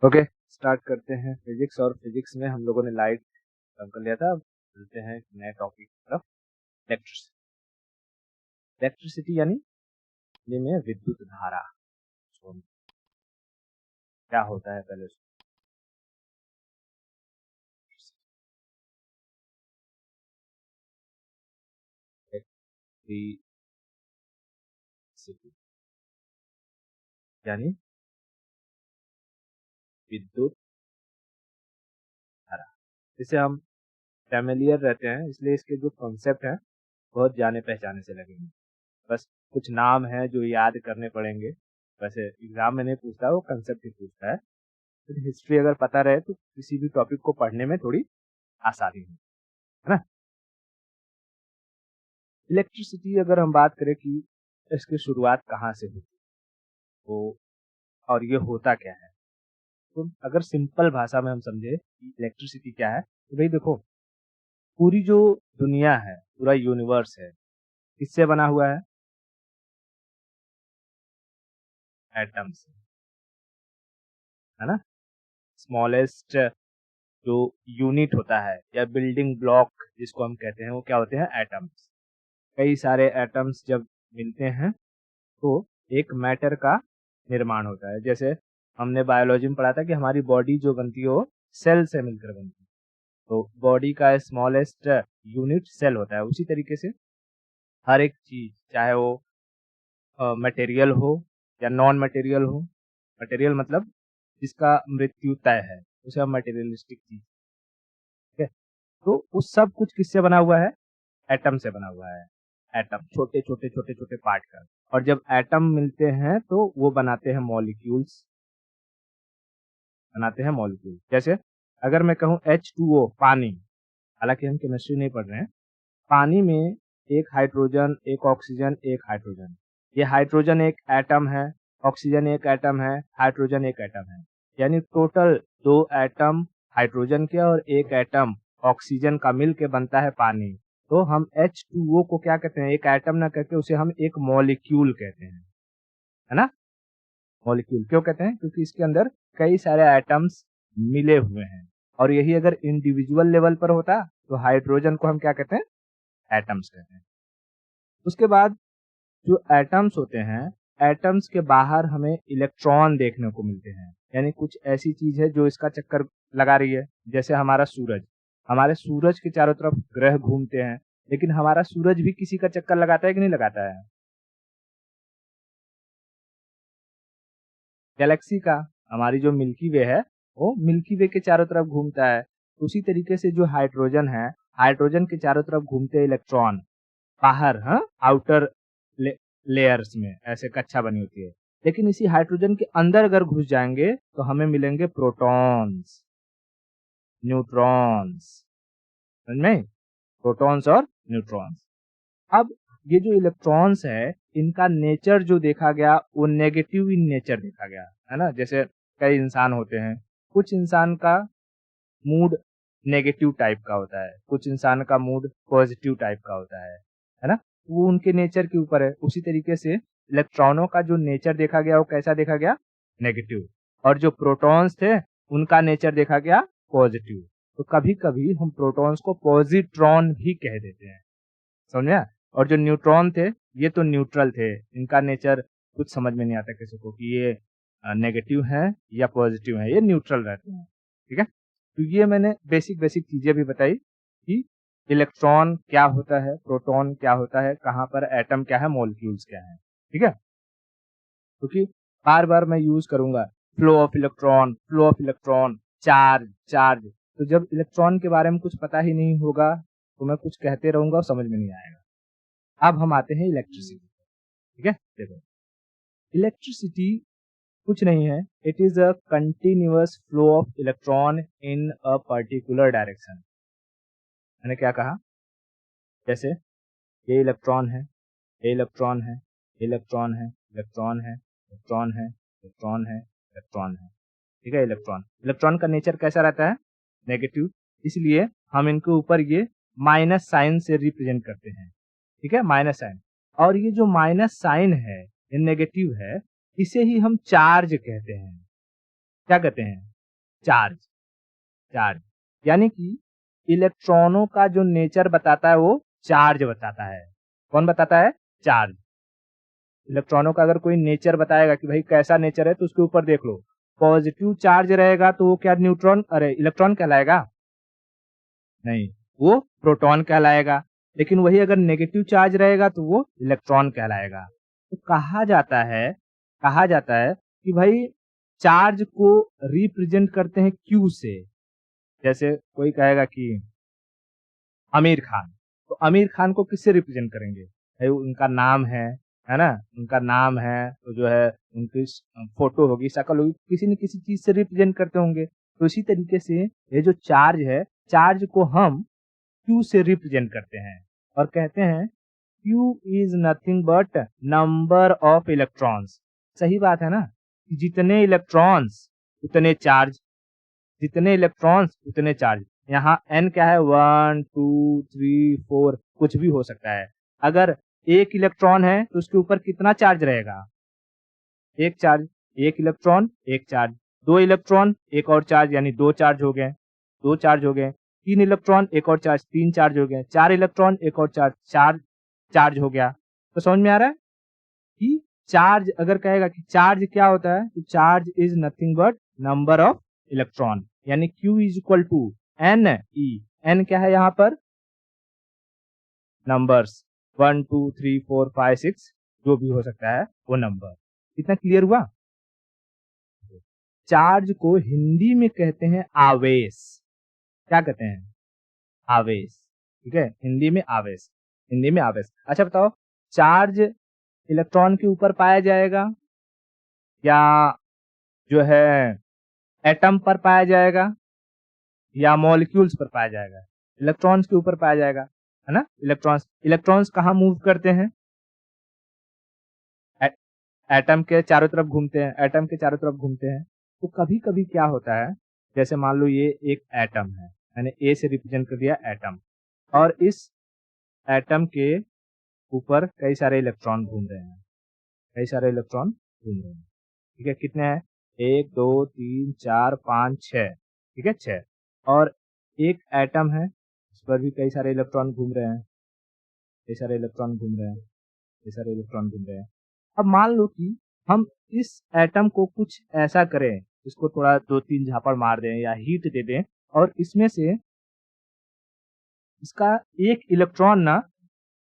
Okay, start करते हैं physics. और फिजिक्स में हम लोगों ने लाइट खत्म कर लिया था। अब चलते हैं नए टॉपिक की तरफ। इलेक्ट्रिसिटी। इलेक्ट्रिसिटी यानी हिंदी में विद्युत धारा। तो क्या होता है पहले इलेक्ट्रिसिटी यानी विद्युत धारा। इससे हम फैमिलियर रहते हैं, इसलिए इसके जो कॉन्सेप्ट हैं बहुत जाने पहचाने से लगेंगे। बस कुछ नाम है जो याद करने पड़ेंगे। वैसे एग्जाम में नहीं पूछता, वो कंसेप्ट ही पूछता है। तो हिस्ट्री अगर पता रहे तो किसी भी टॉपिक को पढ़ने में थोड़ी आसानी हो, है ना। इलेक्ट्रिसिटी अगर हम बात करें कि इसकी शुरुआत कहाँ से हुई तो और ये होता क्या है, तो अगर सिंपल भाषा में हम समझे कि इलेक्ट्रिसिटी क्या है, तो भाई देखो, पूरी जो दुनिया है, पूरा यूनिवर्स है, किससे बना हुआ है? एटम से, है ना। स्मॉलेस्ट जो यूनिट होता है या बिल्डिंग ब्लॉक जिसको हम कहते हैं, वो क्या होते हैं? एटम्स। कई सारे एटम्स जब मिलते हैं तो एक मैटर का निर्माण होता है। जैसे हमने बायोलॉजी में पढ़ा था कि हमारी बॉडी जो बनती है वो सेल से मिलकर बनती है, तो बॉडी का स्मॉलेस्ट यूनिट सेल होता है। उसी तरीके से हर एक चीज, चाहे वो मटेरियल हो या नॉन मटेरियल हो, मटेरियल मतलब जिसका मृत्यु तय है, उसे हम मटेरियलिस्टिक चीज, ठीक है। तो उस सब कुछ किससे बना हुआ है? एटम से बना हुआ है। एटम, छोटे छोटे छोटे छोटे पार्ट का। और जब एटम मिलते हैं तो वो बनाते हैं मॉलिक्यूल्स, जैसे अगर मैं कहूँ H2O, पानी, हालांकि हम केमिस्ट्री नहीं पढ़ रहे हैं। पानी में एक हाइड्रोजन, एक ऑक्सीजन, एक हाइड्रोजन। ये हाइड्रोजन एक एटम है, ऑक्सीजन एक एटम है, हाइड्रोजन एक एटम है। यानी टोटल 2 एटम हाइड्रोजन के और एक एटम ऑक्सीजन का मिल के बनता है पानी। तो हम H2O को क्या कहते हैं? एक एटम ना कहते, उसे हम एक मॉलिक्यूल कहते हैं, है ना। मॉलिक्यूल क्यों कहते हैं? क्योंकि इसके अंदर कई सारे एटम्स मिले हुए हैं। और यही अगर इंडिविजुअल लेवल पर होता तो हाइड्रोजन को हम क्या कहते हैं? एटम्स कहते हैं। उसके बाद जो एटम्स होते हैं, एटम्स के बाहर हमें इलेक्ट्रॉन देखने को मिलते हैं। यानी कुछ ऐसी चीज है जो इसका चक्कर लगा रही है। जैसे हमारा सूरज, हमारे सूरज के चारों तरफ ग्रह घूमते हैं, लेकिन हमारा सूरज भी किसी का चक्कर लगाता है कि नहीं लगाता है? गैलेक्सी का। हमारी जो मिल्की वे है वो मिल्की वे के चारों तरफ घूमता है। उसी तरीके से जो हाइड्रोजन है, हाइड्रोजन के चारों तरफ घूमते इलेक्ट्रॉन बाहर, हाँ, आउटर लेयर्स में ऐसे कक्षा बनी होती है। लेकिन इसी हाइड्रोजन के अंदर अगर घुस जाएंगे तो हमें मिलेंगे प्रोटॉन्स, न्यूट्रॉन्स। समझ में? प्रोटॉन्स और न्यूट्रॉन्स। अब ये जो इलेक्ट्रॉन्स है, इनका नेचर जो देखा गया वो नेगेटिव इन नेचर देखा गया, है ना। जैसे कई इंसान होते हैं, कुछ इंसान का मूड नेगेटिव टाइप का होता है, कुछ इंसान का मूड पॉजिटिव टाइप का होता है ना। वो उनके नेचर के ऊपर है। उसी तरीके से इलेक्ट्रॉनों का जो नेचर देखा गया वो कैसा देखा गया? नेगेटिव। और जो प्रोटॉन्स थे उनका नेचर देखा गया पॉजिटिव। तो कभी कभी हम प्रोटॉन्स को पॉजिट्रॉन भी कह देते हैं, समझे। और जो न्यूट्रॉन थे, ये तो न्यूट्रल थे, इनका नेचर कुछ समझ में नहीं आता किसी को कि ये नेगेटिव है या पॉजिटिव है, ये न्यूट्रल रहते हैं, ठीक है। तो ये मैंने बेसिक बेसिक चीजें भी बताई कि इलेक्ट्रॉन क्या होता है, प्रोटॉन क्या होता है, कहाँ पर एटम क्या है, मॉलिक्यूल्स क्या है, ठीक है। क्योंकि बार बार मैं यूज करूंगा flow of electron, charge charge. तो जब इलेक्ट्रॉन के बारे में कुछ पता ही नहीं होगा तो मैं कुछ कहते रहूंगा और समझ में नहीं आएगा। अब हम आते हैं इलेक्ट्रिसिटी, ठीक है। देखो, इलेक्ट्रिसिटी कुछ नहीं है, it is a continuous flow of electron in a particular direction. मैंने क्या कहा? जैसे ये इलेक्ट्रॉन है, ये इलेक्ट्रॉन है, इलेक्ट्रॉन है, इलेक्ट्रॉन है, इलेक्ट्रॉन है, इलेक्ट्रॉन है, इलेक्ट्रॉन है, ठीक है। इलेक्ट्रॉन, इलेक्ट्रॉन का नेचर कैसा रहता है? नेगेटिव। इसलिए हम इनके ऊपर ये माइनस साइन से रिप्रेजेंट करते हैं, ठीक है, माइनस साइन। और ये जो माइनस साइन है, ये नेगेटिव है, इसे ही हम चार्ज कहते हैं। क्या कहते हैं? चार्ज। चार्ज यानी कि इलेक्ट्रॉनों का जो नेचर बताता है वो चार्ज बताता है। कौन बताता है? चार्ज। इलेक्ट्रॉनों का अगर कोई नेचर बताएगा कि भाई कैसा नेचर है तो उसके ऊपर देख लो, पॉजिटिव चार्ज रहेगा तो वो क्या इलेक्ट्रॉन कहलाएगा? नहीं, वो प्रोटॉन कहलाएगा। लेकिन वही अगर नेगेटिव चार्ज रहेगा तो वो इलेक्ट्रॉन कहलाएगा। तो कहा जाता है कि भाई चार्ज को रिप्रेजेंट करते हैं क्यू से। जैसे कोई कहेगा कि आमिर खान, तो आमिर खान को किससे रिप्रेजेंट करेंगे? भाई उनका नाम है ना? उनका नाम है तो जो है उनकी फोटो होगी, शक्ल होगी, किसी न किसी चीज से रिप्रेजेंट करते होंगे। तो इसी तरीके से ये जो चार्ज है, चार्ज को हम Q से रिप्रेजेंट करते हैं और कहते हैं Q is nothing but number of electrons. सही बात है ना? जितने इलेक्ट्रॉन्स उतने चार्ज, जितने इलेक्ट्रॉन्स उतने चार्ज। यहाँ n क्या है? 1 2 3 4 कुछ भी हो सकता है। अगर एक इलेक्ट्रॉन है तो उसके ऊपर कितना चार्ज रहेगा? एक चार्ज। एक इलेक्ट्रॉन एक चार्ज, दो इलेक्ट्रॉन एक और चार्ज, यानी दो चार्ज हो गए, दो चार्ज हो गए। तीन इलेक्ट्रॉन एक और चार्ज, तीन चार्ज हो गए। चार इलेक्ट्रॉन एक और चार्ज, चार चार्ज हो गया। तो समझ में आ रहा है कि चार्ज अगर कहेगा कि चार्ज क्या होता है, तो charge is nothing but number of electron, यानी Q is equal to N E. N क्या है यहाँ पर? नंबर्स 1 2 3 4 5 6 जो भी हो सकता है वो नंबर। कितना क्लियर हुआ? चार्ज को हिंदी में कहते हैं आवेश। क्या कहते हैं? आवेश। ठीक है, हिंदी में आवेश, हिंदी में आवेश। अच्छा बताओ, चार्ज इलेक्ट्रॉन के ऊपर पाया जाएगा या जो है एटम पर पाया जाएगा या मॉलिक्यूल्स पर पाया जाएगा? इलेक्ट्रॉन्स के ऊपर पाया जाएगा, है ना? इलेक्ट्रॉन्स। इलेक्ट्रॉन्स कहाँ मूव करते हैं? एटम के चारों तरफ घूमते हैं, एटम के चारों तरफ घूमते हैं। तो कभी कभी क्या होता है, जैसे मान लो ये एक एटम है, मैंने ए से रिप्रेजेंट कर दिया एटम, और इस एटम के ऊपर कई सारे इलेक्ट्रॉन घूम रहे हैं, कई सारे इलेक्ट्रॉन घूम रहे हैं। ठीक है, कितने हैं? 1 2 3 4 5 6। ठीक है, 6। और एक एटम है, उस पर भी कई सारे इलेक्ट्रॉन घूम रहे हैं, कई सारे इलेक्ट्रॉन घूम रहे हैं, कई सारे इलेक्ट्रॉन घूम रहे हैं। अब मान लो कि हम इस एटम को कुछ ऐसा करें, इसको थोड़ा 2-3 झापड़ मार दें या हीट दे दें, और इसमें से इसका एक इलेक्ट्रॉन ना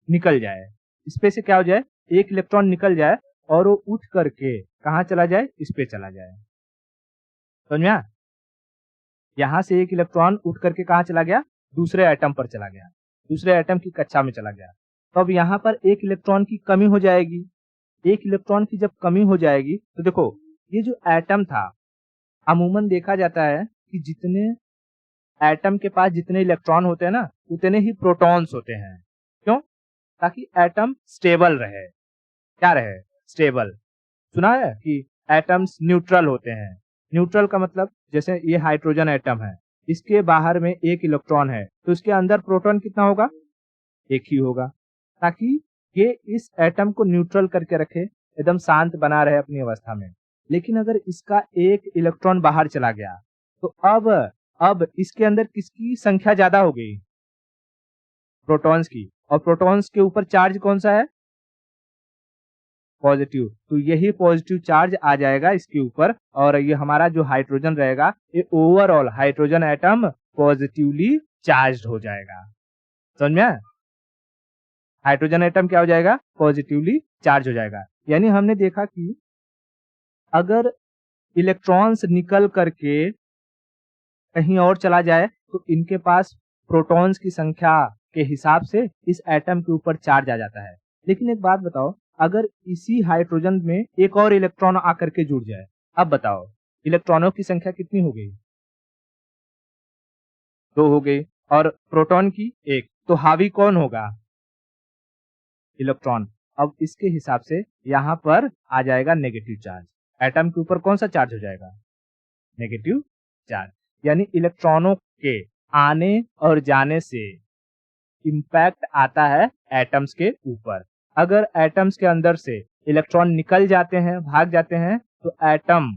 निकल जाए, इसपे से क्या हो जाए? एक इलेक्ट्रॉन निकल जाए और वो उठ करके कहाँ चला जाए? इस पे चला जाए। समझ में आया? यहाँ से एक इलेक्ट्रॉन उठ करके कहाँ चला गया? दूसरे एटम पर चला गया, दूसरे एटम की कक्षा में चला गया। तो अब यहाँ पर एक इलेक्ट्रॉन की कमी हो जाएगी। एक इलेक्ट्रॉन की जब कमी हो जाएगी तो देखो, ये जो एटम था, अमूमन देखा जाता है कि जितने एटम के पास जितने इलेक्ट्रॉन होते हैं ना, उतने ही प्रोटॉन्स होते हैं। क्यों? ताकि एटम स्टेबल रहे। क्या रहे? स्टेबल। सुना है कि एटम्स न्यूट्रल होते हैं। न्यूट्रल का मतलब, जैसे ये हाइड्रोजन एटम है, इसके बाहर में एक इलेक्ट्रॉन है तो इसके अंदर प्रोटॉन कितना होगा? एक ही होगा, ताकि ये इस एटम को न्यूट्रल करके रखे, एकदम शांत बना रहे अपनी अवस्था में। लेकिन अगर इसका एक इलेक्ट्रॉन बाहर चला गया तो अब इसके अंदर किसकी संख्या ज्यादा हो गई? प्रोटॉन्स की। और प्रोटॉन्स के ऊपर चार्ज कौन सा है? पॉजिटिव। तो यही पॉजिटिव चार्ज आ जाएगा इसके ऊपर, और ये हमारा जो हाइड्रोजन रहेगा, ये overall hydrogen atom positively charge हो जाएगा। समझ में आया? हाइड्रोजन एटम क्या हो जाएगा? पॉजिटिवली चार्ज हो जाएगा। यानी हमने देखा कि अगर इलेक्ट्रॉन्स निकल करके कहीं और चला जाए तो इनके पास प्रोटॉन्स की संख्या के हिसाब से इस एटम के ऊपर चार्ज आ जाता है। लेकिन एक बात बताओ, अगर इसी हाइड्रोजन में एक और इलेक्ट्रॉन आकर के जुड़ जाए, अब बताओ इलेक्ट्रॉनों की संख्या कितनी हो गई? 2 हो गई, और प्रोटॉन की 1। तो हावी कौन होगा? इलेक्ट्रॉन। अब इसके हिसाब से यहाँ पर आ जाएगा नेगेटिव चार्ज। एटम के ऊपर कौन सा चार्ज हो जाएगा? Negative charge. यानी इलेक्ट्रॉनों के आने और जाने से इम्पैक्ट आता है एटम्स के ऊपर। अगर एटम्स के अंदर से इलेक्ट्रॉन निकल जाते हैं, भाग जाते हैं, तो एटम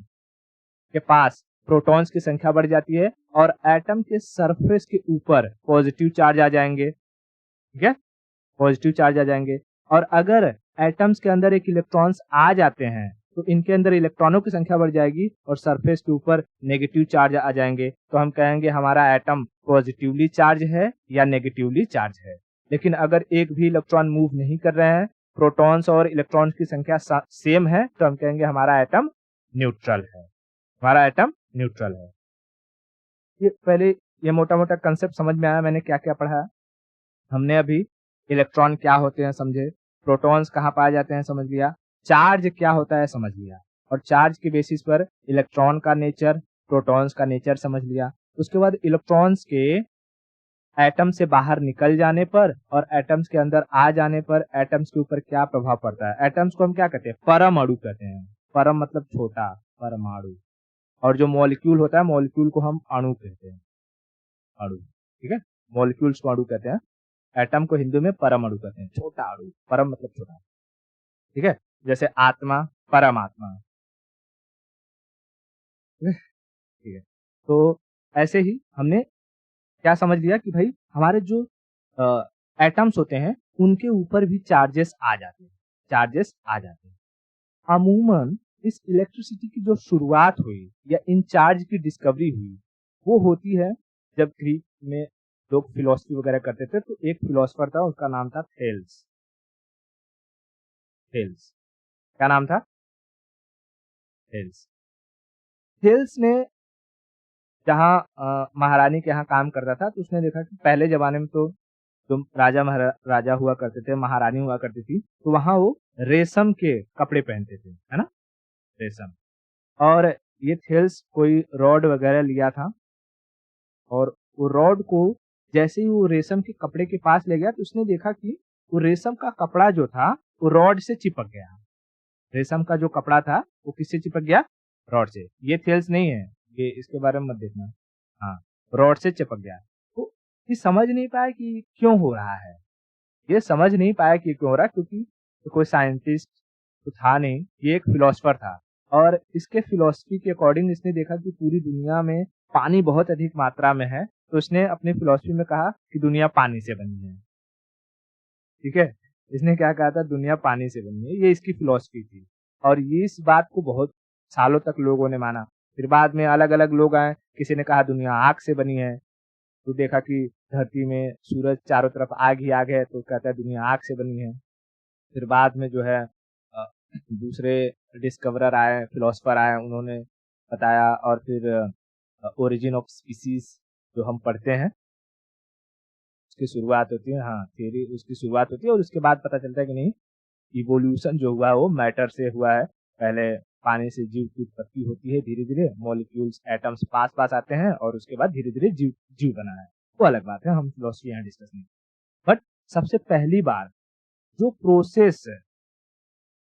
के पास प्रोटॉन्स की संख्या बढ़ जाती है और एटम के सरफेस के ऊपर पॉजिटिव चार्ज आ जाएंगे, ठीक है, पॉजिटिव चार्ज आ जाएंगे। और अगर एटम्स के अंदर एक इलेक्ट्रॉन्स आ जाते हैं तो इनके अंदर इलेक्ट्रॉनों की संख्या बढ़ जाएगी और सरफेस के ऊपर नेगेटिव चार्ज आ जाएंगे। तो हम कहेंगे हमारा एटम पॉजिटिवली चार्ज है या नेगेटिवली चार्ज है। लेकिन अगर एक भी इलेक्ट्रॉन मूव नहीं कर रहे हैं, प्रोटॉन्स और इलेक्ट्रॉन्स की संख्या सेम है, तो हम कहेंगे हमारा एटम न्यूट्रल है, हमारा एटम न्यूट्रल है। ये पहले ये मोटा मोटा कंसेप्ट समझ में आया मैंने क्या क्या पढ़ा। हमने अभी इलेक्ट्रॉन क्या होते हैं समझे, प्रोटॉन्स कहाँ पाए जाते हैं समझ लिया, चार्ज क्या होता है समझ लिया, और चार्ज के बेसिस पर इलेक्ट्रॉन का नेचर, प्रोटॉन्स का नेचर समझ लिया। उसके बाद इलेक्ट्रॉन्स के एटम से बाहर निकल जाने पर और एटम्स के अंदर आ जाने पर एटम्स के ऊपर क्या प्रभाव पड़ता है। एटम्स को हम क्या कहते हैं, परमाणु कहते हैं। परम मतलब छोटा, परमाणु। और जो मॉलिक्यूल होता है, मॉलिक्यूल को हम अणु कहते हैं, अणु, ठीक है, मॉलिक्यूल्स को अणु कहते हैं। एटम को हिंदी में परमाणु कहते हैं, छोटा अणु, परम मतलब छोटा, ठीक है। जैसे आत्मा, परमात्मा, ठीक है। तो ऐसे ही हमने क्या समझ लिया कि भाई हमारे जो एटम्स होते हैं उनके ऊपर भी चार्जेस आ जाते हैं, चार्जेस आ जाते हैं। अमूमन इस इलेक्ट्रिसिटी की जो शुरुआत हुई या इन चार्ज की डिस्कवरी हुई वो होती है जब ग्रीक में लोग फिलोसफी वगैरह करते थे। तो एक फिलोसफर था, उसका नाम था थेल्स। थेल्स, क्या नाम था, थेल्स। थेल्स ने जहाँ महारानी के यहाँ काम करता था तो उसने देखा कि पहले जमाने में तो जो राजा हुआ करते थे, महारानी हुआ करती थी, तो वहां वो रेशम के कपड़े पहनते थे, है ना, रेशम। और ये थेल्स कोई रॉड वगैरह लिया था और वो रॉड को जैसे ही वो रेशम के कपड़े के पास ले गया तो उसने देखा कि वो रेशम का कपड़ा जो था वो रॉड से चिपक गया। रेशम का जो कपड़ा था वो किससे चिपक गया, रॉड से। ये थेल्स नहीं है, ये इसके बारे में मत देखना, हाँ, रॉड से चिपक गया। तो ये समझ नहीं पाया कि क्यों हो रहा है, ये समझ नहीं पाया कि क्यों हो रहा है, क्योंकि तो कोई साइंटिस्ट तो था नहीं, ये एक फिलोसफर था। और इसके फिलोसफी के अकॉर्डिंग इसने देखा कि पूरी दुनिया में पानी बहुत अधिक मात्रा में है, तो इसने अपनी फिलोसफी में कहा कि दुनिया पानी से बनी है, ठीक है। इसने क्या कहा था, दुनिया पानी से बनी है, ये इसकी फिलोसफी थी। और ये इस बात को बहुत सालों तक लोगों ने माना। फिर बाद में अलग अलग लोग आए, किसी ने कहा दुनिया आग से बनी है, तो देखा कि धरती में सूरज चारों तरफ आग ही आग है, तो कहता है दुनिया आग से बनी है। फिर बाद में जो है दूसरे डिस्कवरर आए, फिलोसफर आए, उन्होंने बताया। और फिर ओरिजिन ऑफ स्पीसीज जो हम पढ़ते हैं उसकी शुरुआत होती है, हाँ, थ्योरी उसकी शुरुआत होती है और उसके बाद पता चलता है कि नहीं, इवोल्यूशन जो हुआ है वो मैटर से हुआ है। पहले पानी से जीव की उत्पत्ति होती है, धीरे धीरे मॉलिक्यूल्स, एटम्स पास पास आते हैं और उसके बाद धीरे धीरे जीव जीव बना है। वो अलग बात है, हम फिलोसफी यहाँ डिस्कस नहीं। बट सबसे पहली बार जो प्रोसेस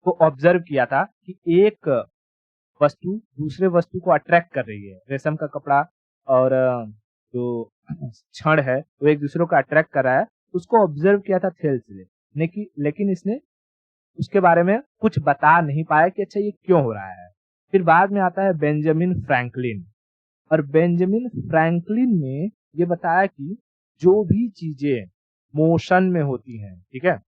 को ऑब्जर्व किया था कि एक वस्तु दूसरे वस्तु को अट्रैक्ट कर रही है, रेशम का कपड़ा और जो क्षण है वो एक दूसरे को अट्रैक्ट कर रहा है, उसको ऑब्जर्व किया था थेल्स ने। लेकिन इसने उसके बारे में कुछ बता नहीं पाया कि अच्छा ये क्यों हो रहा है। फिर बाद में आता है बेंजामिन फ्रैंकलिन, और बेंजामिन फ्रैंकलिन ने ये बताया कि जो भी चीजें मोशन में होती हैं, ठीक है,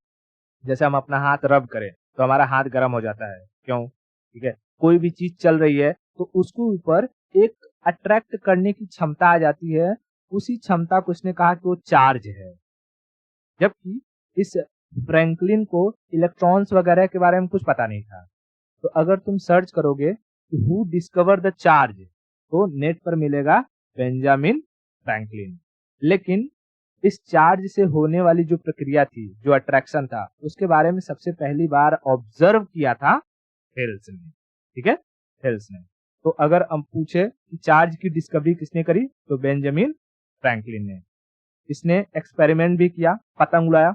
जैसे हम अपना हाथ रब करें तो हमारा हाथ गर्म हो जाता है, क्यों, ठीक है, कोई भी चीज चल रही है तो उसके ऊपर एक अट्रैक्ट करने की क्षमता आ जाती है। उसी क्षमता को उसने कहा कि वो चार्ज है। जबकि इस फ्रैंकलिन को इलेक्ट्रॉन्स वगैरह के बारे में कुछ पता नहीं था। तो अगर तुम सर्च करोगे कि हु डिस्कवर द चार्ज तो नेट पर मिलेगा बेंजामिन फ्रैंकलिन। लेकिन इस चार्ज से होने वाली जो प्रक्रिया थी, जो अट्रैक्शन था, उसके बारे में सबसे पहली बार ऑब्जर्व किया था थेल्स ने, ठीक है, थेल्स ने। तो अगर हम पूछे कि चार्ज की डिस्कवरी किसने करी तो बेंजामिन फ्रैंकलिन ने। इसने एक्सपेरिमेंट भी किया, पतंग उड़ाया,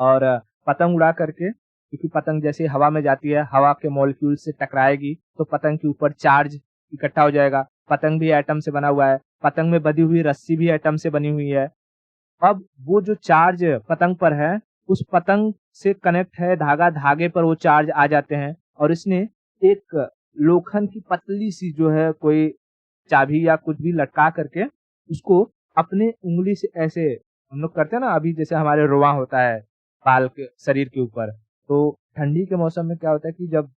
और पतंग उड़ा करके, क्योंकि पतंग जैसे हवा में जाती है, हवा के मॉलिक्यूल से टकराएगी तो पतंग के ऊपर चार्ज इकट्ठा हो जाएगा। पतंग भी एटम से बना हुआ है, पतंग में बंधी हुई रस्सी भी एटम से बनी हुई है। अब वो जो चार्ज पतंग पर है, उस पतंग से कनेक्ट है धागा, धागे पर वो चार्ज आ जाते हैं। और इसने एक लोखंड की पतली सी जो है कोई चाबी या कुछ भी लटका करके उसको अपने उंगली से ऐसे हम लोग करते हैं ना, अभी जैसे हमारे रोआ होता है बाल के शरीर के ऊपर, तो ठंडी के मौसम में क्या होता है कि जब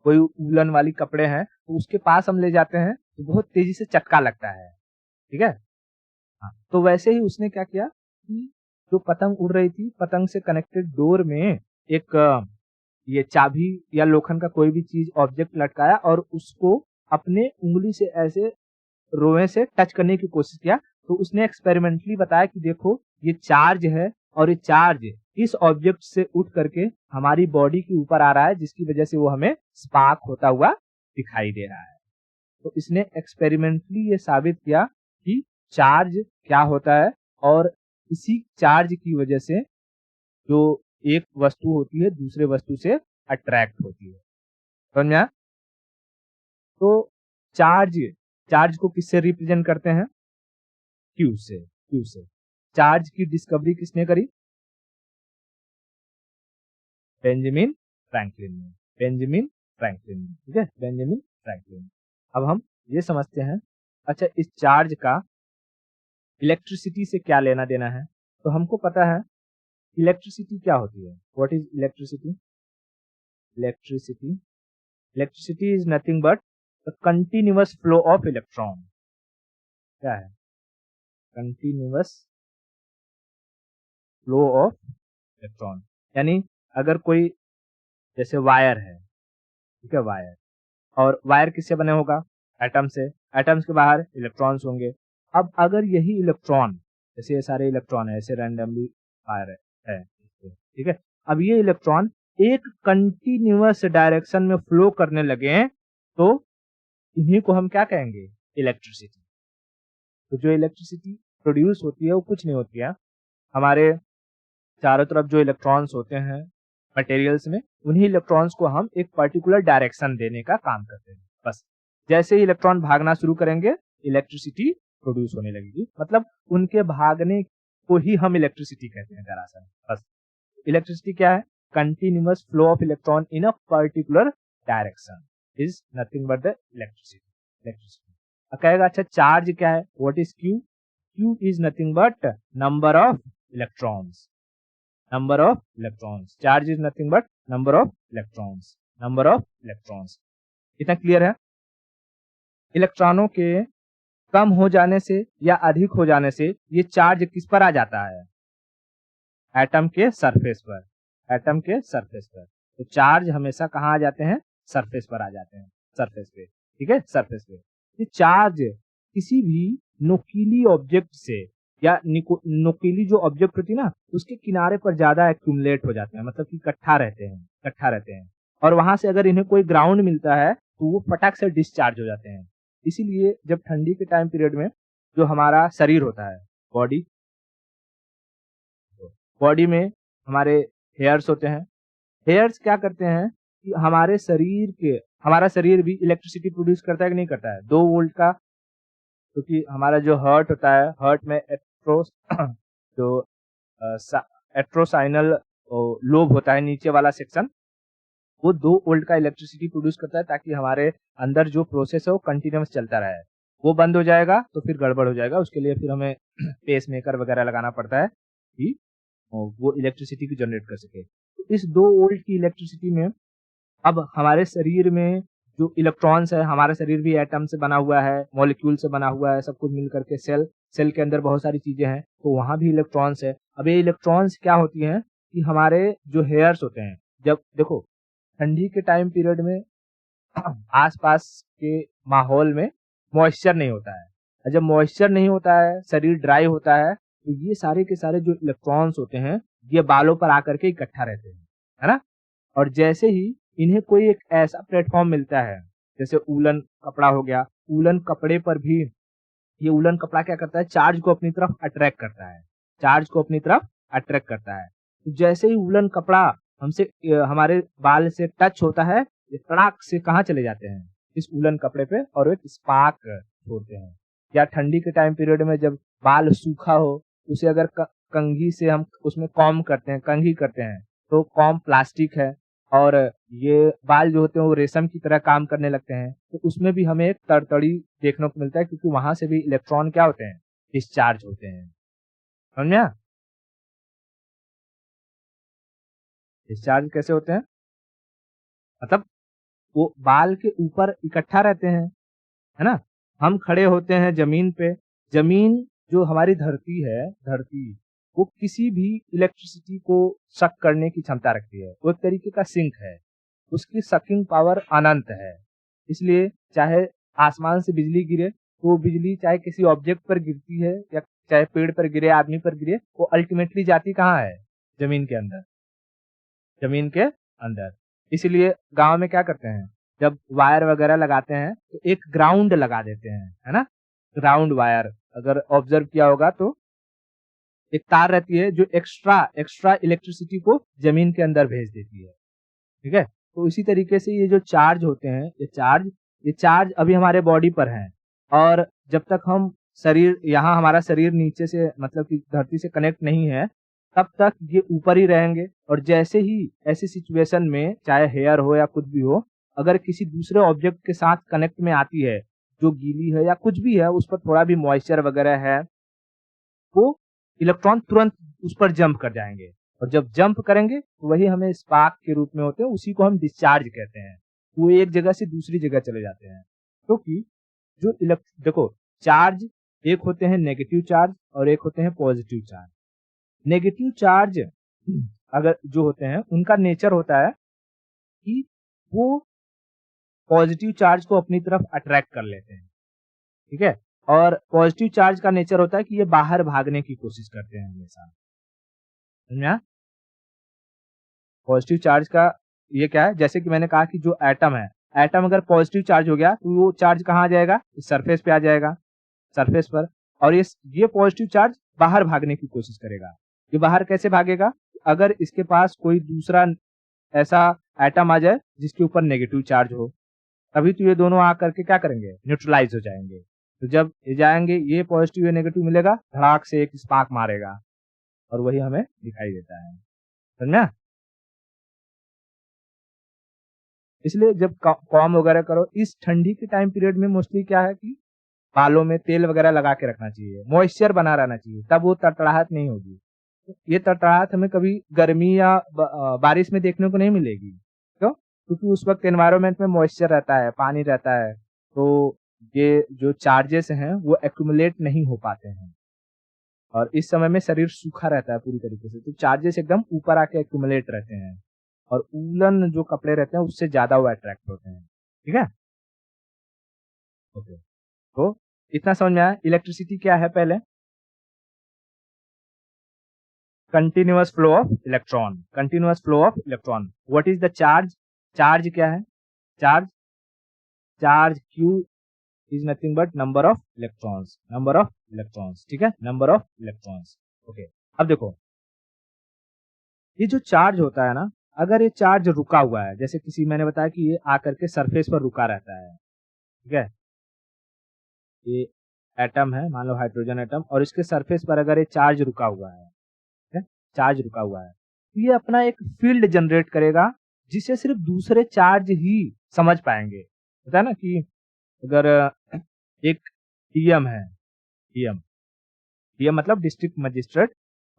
कोई वूलन वाली कपड़े हैं तो उसके पास हम ले जाते हैं तो बहुत तेजी से चटका लगता है, ठीक है। हाँ, तो वैसे ही उसने क्या किया कि जो पतंग उड़ रही थी, पतंग से कनेक्टेड डोर में एक ये चाबी या लोखंड का कोई भी चीज ऑब्जेक्ट लटकाया और उसको अपने उंगली से ऐसे रोए से टच करने की कोशिश किया। तो उसने एक्सपेरिमेंटली बताया कि देखो ये चार्ज है और ये चार्ज इस ऑब्जेक्ट से उठ करके हमारी बॉडी के ऊपर आ रहा है, जिसकी वजह से वो हमें स्पार्क होता हुआ दिखाई दे रहा है। तो इसने एक्सपेरिमेंटली ये साबित किया कि चार्ज क्या होता है और इसी चार्ज की वजह से जो एक वस्तु होती है दूसरे वस्तु से अट्रैक्ट होती है। समझ में आया? तो चार्ज चार्ज को किससे रिप्रेजेंट करते हैं? क्यू से। क्यू से। चार्ज की डिस्कवरी किसने करी? बेंजामिन फ्रैंकलिन ने। बेंजामिन फ्रैंकलिन ने, ठीक है, बेंजामिन फ्रैंकलिन। अब हम ये समझते हैं, अच्छा इस चार्ज का इलेक्ट्रिसिटी से क्या लेना देना है? तो हमको पता है इलेक्ट्रिसिटी क्या होती है। What is electricity? Electricity electricity is nothing but the continuous flow of electron. क्या है? Continuous flow of electron. यानी अगर कोई जैसे वायर है, ठीक है, वायर, और वायर किससे बने होगा? एटम से। एटम्स के बाहर इलेक्ट्रॉन्स होंगे। अब अगर यही इलेक्ट्रॉन, जैसे ये सारे इलेक्ट्रॉन है ऐसे रैंडमली वायर है, ठीक है, अब ये इलेक्ट्रॉन एक कंटिन्यूअस डायरेक्शन में फ्लो करने लगे तो इन्हीं को हम क्या कहेंगे? इलेक्ट्रिसिटी। तो जो इलेक्ट्रिसिटी प्रोड्यूस होती है वो कुछ नहीं होती है, हमारे चारों तरफ जो इलेक्ट्रॉन्स होते हैं मटेरियल्स में, उन्हीं इलेक्ट्रॉन्स को हम एक पर्टिकुलर डायरेक्शन देने का काम करते हैं। बस जैसे ही इलेक्ट्रॉन भागना शुरू करेंगे इलेक्ट्रिसिटी प्रोड्यूस होने लगेगी। मतलब उनके भागने को ही हम इलेक्ट्रिसिटी कहते हैं दरअसल। बस इलेक्ट्रिसिटी क्या है? Continuous flow of electron in a particular direction is nothing but the electricity. कहेगा अच्छा चार्ज क्या है? What is Q? Q is nothing but number of electrons. Number of electrons. Charge is nothing but number of electrons. Number of electrons. इतना clear है? इलेक्ट्रॉनों के कम हो जाने से या अधिक हो जाने से ये चार्ज किस पर आ जाता है? एटम के सरफेस पर। एटम के सरफेस पर। तो चार्ज हमेशा कहाँ आ जाते हैं? सरफेस पर आ जाते हैं। सरफेस पे, ठीक है, सरफेस पे। ये चार्ज किसी भी नुकीली ऑब्जेक्ट से या नुकीली जो ऑब्जेक्ट होती है ना उसके किनारे पर ज्यादा एक्यूमुलेट हो जाते हैं, मतलब कि इकट्ठा रहते हैं और वहां से अगर इन्हें कोई ग्राउंड मिलता है तो वो फटाक से डिस्चार्ज हो जाते हैं। इसीलिए जब ठंडी के टाइम पीरियड में जो हमारा शरीर होता है, बॉडी में हमारे हेयर्स होते हैं। हेयर्स क्या करते हैं कि हमारा शरीर भी इलेक्ट्रिसिटी प्रोड्यूस करता है कि नहीं करता है? 2 वोल्ट का, क्योंकि हमारा जो हार्ट होता है, हार्ट में जो एट्रोसाइनल लोब होता है नीचे वाला सेक्शन, वो 2 वोल्ट का इलेक्ट्रिसिटी प्रोड्यूस करता है ताकि हमारे अंदर जो प्रोसेस है वो कंटिन्यूअस चलता रहे। वो बंद हो जाएगा तो फिर गड़बड़ हो जाएगा, उसके लिए फिर हमें पेस मेकर वगैरह लगाना पड़ता है कि वो इलेक्ट्रिसिटी की जनरेट कर सके। तो इस 2 वोल्ट की इलेक्ट्रिसिटी में अब हमारे शरीर में जो इलेक्ट्रॉन्स है, हमारा शरीर भी एटम से बना हुआ है, मॉलिक्यूल से बना हुआ है, सब कुछ मिल करके सेल के अंदर बहुत सारी चीजें हैं, तो वहां भी इलेक्ट्रॉन्स है। अब ये इलेक्ट्रॉन्स क्या होती हैं कि हमारे जो हेयर्स होते हैं, जब देखो ठंडी के टाइम पीरियड में आसपास के माहौल में मॉइस्चर नहीं होता है, और जब मॉइस्चर नहीं होता है, शरीर ड्राई होता है, तो ये सारे के सारे जो इलेक्ट्रॉन्स होते हैं ये बालों पर आकर के इकट्ठा रहते हैं, है ना। और जैसे ही इन्हें कोई एक ऐसा प्लेटफॉर्म मिलता है, जैसे वूलन कपड़ा हो गया, वूलन कपड़े पर भी ये वूलन कपड़ा क्या करता है? चार्ज को अपनी तरफ अट्रैक्ट करता है। चार्ज को अपनी तरफ अट्रैक्ट करता है। तो जैसे ही वूलन कपड़ा हमारे बाल से टच होता है, ये तड़ाक से कहाँ चले जाते हैं? इस वूलन कपड़े पे, और एक स्पार्क छोड़ते हैं। या ठंडी के टाइम पीरियड में जब बाल सूखा हो, उसे अगर कंघी से हम उसमें कंघी करते हैं, तो कॉम प्लास्टिक है और ये बाल जो होते हैं वो रेशम की तरह काम करने लगते हैं, तो उसमें भी हमें एक तड़तड़ी देखने को मिलता है क्योंकि वहां से भी इलेक्ट्रॉन क्या होते हैं, डिस्चार्ज होते हैं। समझ में आया? डिस्चार्ज कैसे होते हैं? मतलब वो बाल के ऊपर इकट्ठा रहते हैं, है ना? हम खड़े होते हैं ज़मीन पे, ज़मीन जो हमारी धरती है, धरती, वो किसी भी इलेक्ट्रिसिटी को सक करने की क्षमता रखती है। वो एक तरीके का सिंक है, उसकी सकिंग पावर अनंत है। इसलिए चाहे आसमान से बिजली गिरे, तो वो बिजली चाहे किसी ऑब्जेक्ट पर गिरती है या चाहे पेड़ पर गिरे, आदमी पर गिरे, वो अल्टीमेटली जाती कहाँ है? ज़मीन के अंदर। ज़मीन के अंदर। इसीलिए गाँव में क्या करते हैं, जब वायर वगैरह लगाते हैं, तो एक ग्राउंड लगा देते हैं, है ना? ग्राउंड वायर अगर ऑब्ज़र्व किया होगा तो एक तार रहती है जो एक्स्ट्रा एक्स्ट्रा इलेक्ट्रिसिटी को ज़मीन के अंदर भेज देती है, ठीक है? तो इसी तरीके से ये जो चार्ज होते हैं, ये चार्ज अभी हमारे बॉडी पर हैं और जब तक हम शरीर यहाँ हमारा शरीर नीचे से मतलब कि धरती से कनेक्ट नहीं है, तब तक ये ऊपर ही रहेंगे और जैसे ही ऐसी सिचुएशन में चाहे हेयर हो या कुछ भी हो, अगर किसी दूसरे ऑब्जेक्ट के साथ कनेक्ट में आती है, जो गीली है या कुछ भी है, उस पर थोड़ा भी मॉइस्चर वगैरह है, वो इलेक्ट्रॉन तुरंत उस पर जंप कर जाएँगे और जब जंप करेंगे, तो वही हमें स्पार्क के रूप में होते हैं, उसी को हम डिस्चार्ज कहते हैं। वो एक जगह से दूसरी जगह चले जाते हैं। क्योंकि जो देखो चार्ज एक होते हैं नेगेटिव चार्ज और एक होते हैं पॉजिटिव चार्ज। नेगेटिव चार्ज अगर जो होते हैं, उनका नेचर होता है कि वो पॉजिटिव चार्ज को अपनी तरफ अट्रैक्ट कर लेते हैं, ठीक है? और पॉजिटिव चार्ज का नेचर होता है कि ये बाहर भागने की कोशिश करते हैं हमेशा। समझ में आया? पॉजिटिव चार्ज का ये क्या है, जैसे कि मैंने कहा कि जो एटम है, एटम अगर पॉजिटिव चार्ज हो गया, तो वो चार्ज कहाँ आ जाएगा? इस सरफेस पे आ जाएगा, सरफेस पर और ये पॉजिटिव चार्ज बाहर भागने की कोशिश करेगा। ये बाहर कैसे भागेगा? अगर इसके पास कोई दूसरा ऐसा एटम आ जाए, जिसके ऊपर नेगेटिव चार्ज हो, तभी तो ये दोनों आकर के क्या करेंगे? न्यूट्रलाइज़ हो जाएँगे। तो जब ये जाएँगे, ये पॉजिटिव, ये नेगेटिव मिलेगा, धड़ाक से एक स्पार्क मारेगा और वही हमें दिखाई देता है। समझा? इसलिए जब कॉम्ब वगैरह करो, इस ठंडी के टाइम पीरियड में मोस्टली क्या है कि बालों में तेल वगैरह लगा के रखना चाहिए, मॉइस्चर बना रहना चाहिए, तब वो तड़तड़ाहट नहीं होगी। ये तड़तड़ाहट हमें कभी गर्मी या बारिश में देखने को नहीं मिलेगी। क्यों? क्योंकि उस वक़्त एनवायरनमेंट में मॉइस्चर रहता है, पानी रहता है, तो ये जो चार्जेस हैं, वो एक्युमुलेट नहीं हो पाते हैं और इस समय में शरीर सूखा रहता है पूरी तरीके से, तो चार्जेस एकदम ऊपर आके एक्युमुलेट रहते हैं और वूलन जो कपड़े रहते हैं, उससे ज़्यादा वो अट्रैक्ट होते हैं। ठीक है? ओके। तो इतना समझ में आया इलेक्ट्रिसिटी क्या है पहले? Continuous flow of electron, continuous flow of electron. What is the charge? Charge क्या है? Charge charge Q is nothing but number of electrons, number of electrons, ठीक है? Number of electrons. ओके। अब देखो, ये जो चार्ज होता है ना, अगर ये चार्ज रुका हुआ है, जैसे किसी मैंने बताया कि ये आकर के सरफेस पर रुका रहता है, ठीक है? ये एटम है, मान लो हाइड्रोजन एटम और इसके सरफेस पर अगर ये चार्ज रुका हुआ है, ठीक है? चार्ज रुका हुआ है, तो ये अपना एक फील्ड जनरेट करेगा, जिसे सिर्फ दूसरे चार्ज ही समझ पाएँगे। होता है ना कि अगर एक डीएम है, डीएम डीएम मतलब डिस्ट्रिक्ट मजिस्ट्रेट,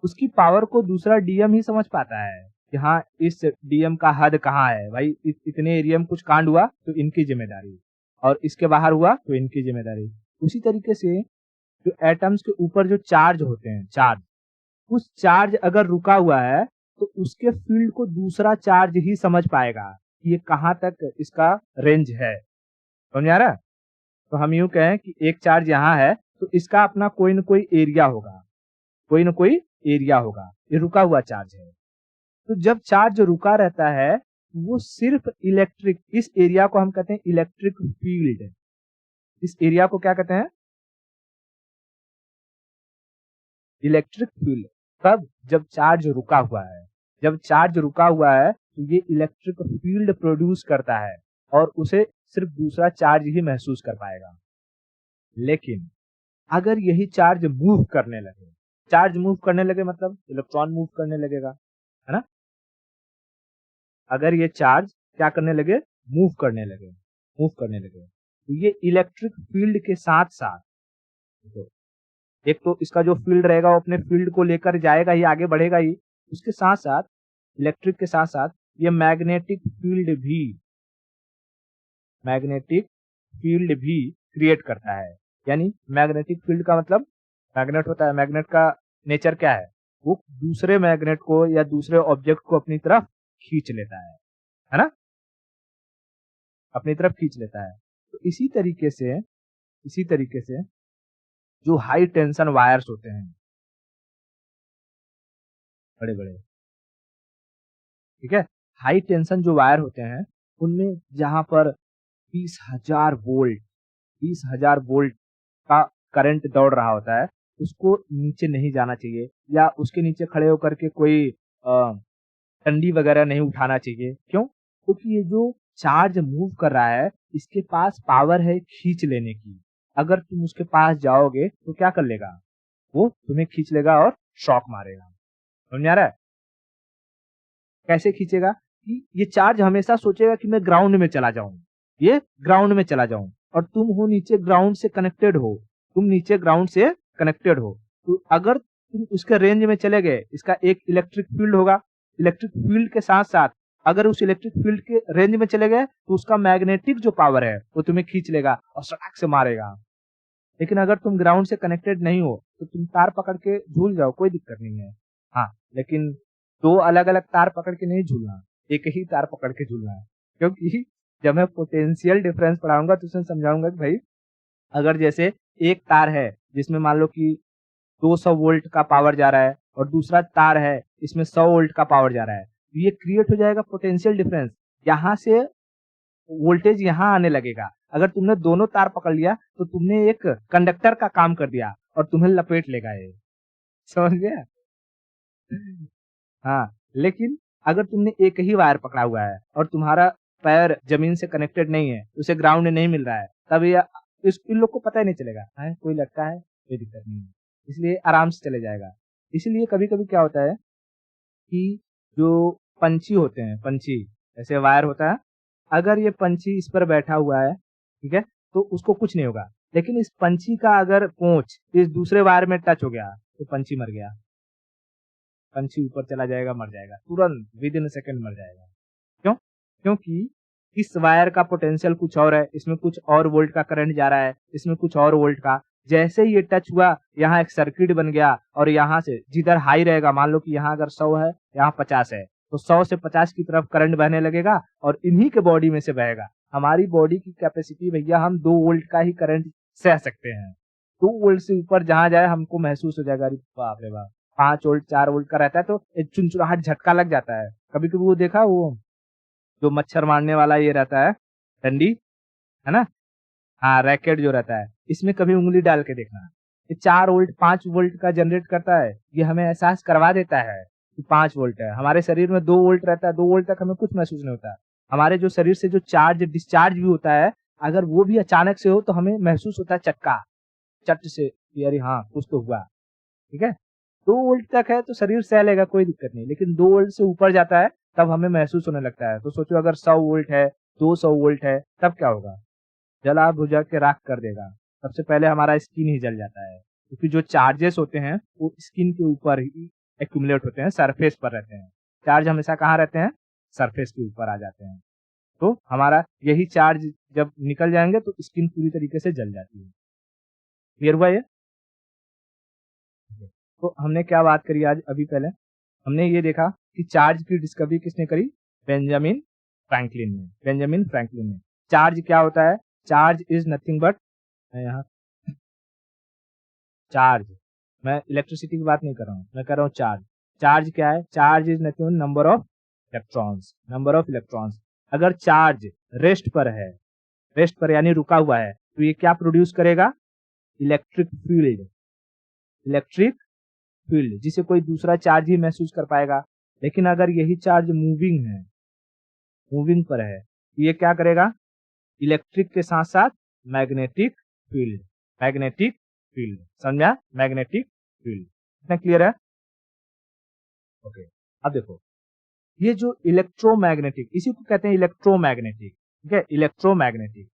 उसकी पावर को दूसरा डीएम ही समझ पाता है कि हाँ, इस डीएम का हद कहाँ है, भाई इतने एरिया में कुछ कांड हुआ तो इनकी जिम्मेदारी और इसके बाहर हुआ तो इनकी जिम्मेदारी। उसी तरीके से जो एटम्स के ऊपर जो चार्ज होते हैं, चार्ज, उस चार्ज अगर रुका हुआ है तो उसके फील्ड को दूसरा चार्ज ही समझ पाएगा कि ये कहाँ तक इसका रेंज है। समझ आ रहा है? तो हम यूँ कहें कि एक चार्ज यहाँ है, तो इसका अपना कोई न कोई एरिया होगा, कोई न कोई एरिया होगा। ये रुका हुआ चार्ज है। तो जब चार्ज रुका रहता है, वो सिर्फ इलेक्ट्रिक, इस एरिया को हम कहते हैं इलेक्ट्रिक फील्ड। इस एरिया को क्या कहते हैं? Electric field. कब? जब चार्ज रुका हुआ है। जब चार्ज रुका हुआ है, तो ये इलेक्ट्रिक फील्ड प्रोड्यूस करता है और उसे सिर्फ दूसरा चार्ज ही महसूस कर पाएगा। लेकिन अगर यही चार्ज मूव करने लगे, चार्ज मूव करने लगे मतलब इलेक्ट्रॉन मूव करने लगेगा, है ना? अगर ये चार्ज क्या करने लगे, मूव करने लगे, तो ये इलेक्ट्रिक फील्ड के साथ साथ, तो एक तो इसका जो फील्ड रहेगा वो अपने फील्ड को लेकर जाएगा ही, आगे बढ़ेगा ही, उसके साथ साथ इलेक्ट्रिक के साथ साथ ये मैग्नेटिक फील्ड भी क्रिएट करता है। यानी मैग्नेटिक फील्ड का मतलब, मैग्नेट होता है, मैग्नेट का नेचर क्या है, वो दूसरे मैग्नेट को या दूसरे ऑब्जेक्ट को अपनी तरफ खींच लेता है ना, अपनी तरफ खींच लेता है। तो इसी तरीके से जो हाई टेंशन वायर्स होते हैं, बड़े बड़े, ठीक है, हाई टेंशन जो वायर होते हैं, उनमें जहां पर 20,000 वोल्ट का करंट दौड़ रहा होता है, उसको नीचे नहीं जाना चाहिए, या उसके नीचे खड़े होकर के कोई डंडी वगैरह नहीं उठाना चाहिए। क्यों? क्योंकि ये जो चार्ज मूव कर रहा है, इसके पास पावर है खींच लेने की। अगर तुम उसके पास जाओगे तो क्या कर लेगा, वो तुम्हें खींच लेगा और शॉक मारेगा। समझ में आ रहा है? कैसे खींचेगा कि ये चार्ज हमेशा सोचेगा कि मैं ग्राउंड में चला जाऊं, ये ग्राउंड में चला जाऊं, और तुम हो नीचे ग्राउंड से कनेक्टेड हो, तो अगर तुम उसके रेंज में चले गए, इसका एक इलेक्ट्रिक फील्ड होगा, इलेक्ट्रिक फील्ड के साथ साथ अगर उस इलेक्ट्रिक फील्ड के रेंज में चले गए तो उसका मैग्नेटिक जो पावर है वो तुम्हें खींच लेगा और सटाक से मारेगा। लेकिन अगर तुम ग्राउंड से कनेक्टेड नहीं हो तो तुम तार पकड़ के झूल जाओ, कोई दिक्कत नहीं है। हाँ, लेकिन दो अलग अलग तार पकड़ के नहीं झूलना, एक ही तार पकड़ के झूलना है। क्योंकि जब मैं पोटेंशियल डिफरेंस पढ़ाऊंगा तो उसमें समझाऊंगा कि भाई अगर जैसे एक तार है जिसमें मान लो कि 200 वोल्ट का पावर जा रहा है और दूसरा तार है इसमें 100 वोल्ट का पावर जा रहा है, तो ये क्रिएट हो जाएगा पोटेंशियल डिफरेंस। यहाँ से वोल्टेज यहाँ आने लगेगा। अगर तुमने दोनों तार पकड़ लिया तो तुमने एक कंडक्टर का काम कर दिया और तुम्हें लपेट लेगा ये। समझ गया? हाँ, लेकिन अगर तुमने एक ही वायर पकड़ा हुआ है और तुम्हारा पैर जमीन से कनेक्टेड नहीं है, उसे ग्राउंड नहीं मिल रहा है, तब ये इन लोग को पता ही नहीं चलेगा, है कोई लटका है, कोई दिक्कत नहीं है, इसलिए आराम से चले जाएगा। इसीलिए कभी-कभी क्या होता है कि जो पंछी होते हैं, पंछी ऐसे वायर होता है, अगर ये पंछी इस पर बैठा हुआ है, ठीक है, तो उसको कुछ नहीं होगा। लेकिन इस पंछी का अगर पूंछ इस दूसरे वायर में टच हो गया तो पंछी मर गया। पंछी ऊपर चला जाएगा, मर जाएगा, तुरंत विद इन अ सेकंड मर जाएगा। क्यों? क्योंकि इस वायर का पोटेंशियल कुछ और है, इसमें कुछ और वोल्ट का करंट जा रहा है, इसमें कुछ और वोल्ट का। जैसे ही ये टच हुआ, यहाँ एक सर्किट बन गया और यहाँ से जिधर हाई रहेगा, मान लो कि यहाँ अगर 100 है, यहाँ 50 है, तो 100 से 50 की तरफ करंट बहने लगेगा और इन्हीं के बॉडी में से बहेगा। हमारी बॉडी की कैपेसिटी भैया, हम 2 वोल्ट का ही करंट सह सकते हैं। 2 वोल्ट से ऊपर जहां जाए हमको महसूस हो जाएगा, अरे बाप रे बाप, 5 वोल्ट 4 वोल्ट का रहता है तो एक चुनचुनाहट झटका लग जाता है। कभी कभी वो देखा, वो जो मच्छर मारने वाला ये रहता है डंडी, है ना, हाँ रैकेट जो रहता है, इसमें कभी उंगली डाल के देखना, ये 4 वोल्ट 5 वोल्ट का जनरेट करता है। ये हमें एहसास करवा देता है कि 5 वोल्ट है। हमारे शरीर में 2 वोल्ट रहता है, 2 वोल्ट तक हमें कुछ महसूस नहीं होता। हमारे जो शरीर से जो चार्ज डिस्चार्ज भी होता है, अगर वो भी अचानक से हो तो हमें महसूस होता है चटका, चट से कि अरे हाँ कुछ तो हुआ। ठीक है, 2 वोल्ट तक है तो शरीर सह लेगा, कोई दिक्कत नहीं, लेकिन 2 वोल्ट से ऊपर जाता है तब हमें महसूस होने लगता है। तो सोचो अगर 100 वोल्ट है, 200 वोल्ट है, तब क्या होगा, जला बुझा के राख कर देगा। सबसे पहले हमारा स्किन ही जल जाता है, क्योंकि जो चार्जेस होते हैं वो स्किन के ऊपर ही एक्यूमुलेट होते हैं, सरफेस पर रहते हैं। चार्ज हमेशा कहाँ रहते हैं, सरफेस के ऊपर आ जाते हैं। तो हमारा यही चार्ज जब निकल जाएंगे तो स्किन पूरी तरीके से जल जाती है। क्लियर हुआ ये? तो हमने क्या बात करी आज, अभी पहले हमने ये देखा कि चार्ज की डिस्कवरी किसने करी, बेंजामिन फ्रैंकलिन ने। चार्ज क्या होता है, चार्ज इज नथिंग बट, यहाँ चार्ज, मैं इलेक्ट्रिसिटी की बात नहीं कर रहा हूँ, मैं कर रहा हूँ चार्ज। चार्ज क्या है, charge is nothing number of electrons. अगर चार्ज रेस्ट पर है, रेस्ट पर यानी रुका हुआ है, तो ये क्या प्रोड्यूस करेगा, इलेक्ट्रिक फील्ड, जिसे कोई दूसरा चार्ज ही महसूस कर पाएगा। लेकिन अगर यही चार्ज मूविंग पर है, तो ये क्या करेगा, इलेक्ट्रिक के साथ साथ मैग्नेटिक फील्ड, समझा, मैग्नेटिक फील्ड। इतना क्लियर है? ओके, अब देखो ये जो इलेक्ट्रोमैग्नेटिक, इसी को कहते हैं इलेक्ट्रोमैग्नेटिक, ठीक है, इलेक्ट्रोमैग्नेटिक,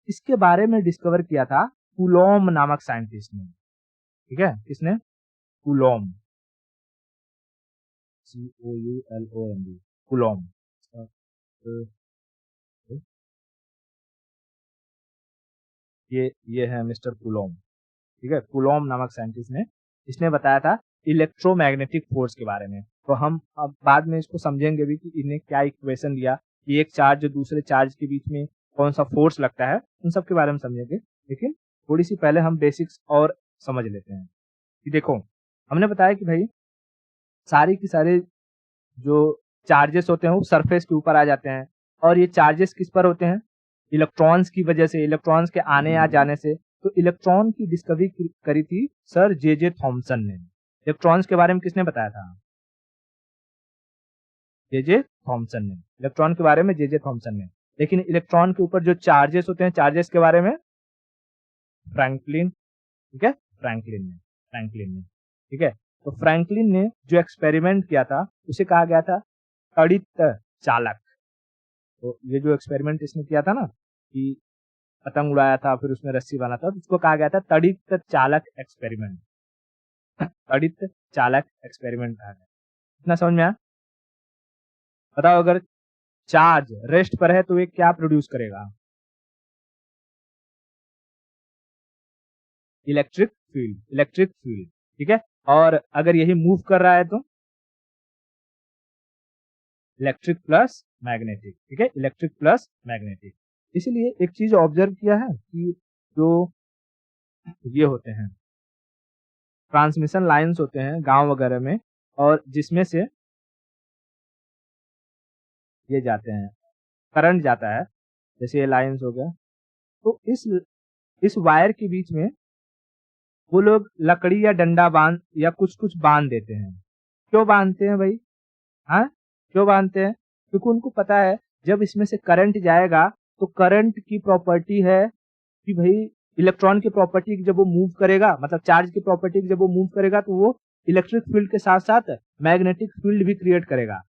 इसके बारे में डिस्कवर किया था कूलॉम नामक साइंटिस्ट ने, ठीक है, किसने? Coulomb, COULOMB, Coulomb. ये है मिस्टर कूलॉम, ठीक है, कूलॉम नामक साइंटिस्ट ने, इसने बताया था इलेक्ट्रोमैग्नेटिक फोर्स के बारे में। तो हम अब बाद में इसको समझेंगे भी कि इन्हें क्या इक्वेशन दिया कि एक चार्ज जो दूसरे चार्ज के बीच में कौन सा फोर्स लगता है, उन सब के बारे में समझेंगे। लेकिन थोड़ी सी पहले हम बेसिक्स और समझ लेते हैं कि देखो, हमने बताया कि भाई सारी की सारी जो चार्जेस होते हैं वो सरफेस के ऊपर आ जाते हैं, और ये चार्जेस किस पर होते हैं? इलेक्ट्रॉन्स की वजह से, इलेक्ट्रॉन्स के आने या जाने से। तो इलेक्ट्रॉन की डिस्कवरी करी थी सर जे थॉमसन ने। इलेक्ट्रॉन्स के बारे में किसने बताया था? जे थॉमसन ने। इलेक्ट्रॉन के बारे में जे थॉमसन ने। लेकिन इलेक्ट्रॉन के ऊपर जो चार्जेस होते हैं, चार्जेस के बारे में फ्रैंकलिन, ठीक है, फ्रैंकलिन ने, ठीक है। तो फ्रैंकलिन ने जो एक्सपेरिमेंट किया था उसे कहा गया था तड़ित चालक। तो ये जो एक्सपेरिमेंट इसने किया था ना कि पतंग उड़ाया था फिर उसमें रस्सी बना था, तो उसको कहा गया था तड़ित चालक एक्सपेरिमेंट। तड़ित चालक एक्सपेरिमेंट कहा गया। इतना समझ में आया? बताओ, अगर चार्ज रेस्ट पर है तो ये क्या प्रोड्यूस करेगा? इलेक्ट्रिक फील्ड, ठीक है। और अगर यही मूव कर रहा है तो इलेक्ट्रिक प्लस मैग्नेटिक, ठीक है, इलेक्ट्रिक प्लस मैग्नेटिक। इसलिए एक चीज ऑब्जर्व किया है कि जो ये होते हैं ट्रांसमिशन लाइंस होते हैं गांव वगैरह में, और जिसमें से ये जाते हैं, करंट जाता है, जैसे ये लाइंस हो गया, तो इस वायर के बीच में वो लोग लकड़ी या डंडा बांध या कुछ कुछ बांध देते हैं। क्यों बांधते हैं भाई? हाँ, क्यों बांधते हैं? क्योंकि उनको पता है जब इसमें से करंट जाएगा तो करंट की प्रॉपर्टी है कि भाई इलेक्ट्रॉन की प्रॉपर्टी जब वो मूव करेगा, मतलब चार्ज की प्रॉपर्टी जब वो मूव करेगा तो वो इलेक्ट्रिक फील्ड के साथ साथ मैग्नेटिक फील्ड भी क्रिएट करेगा।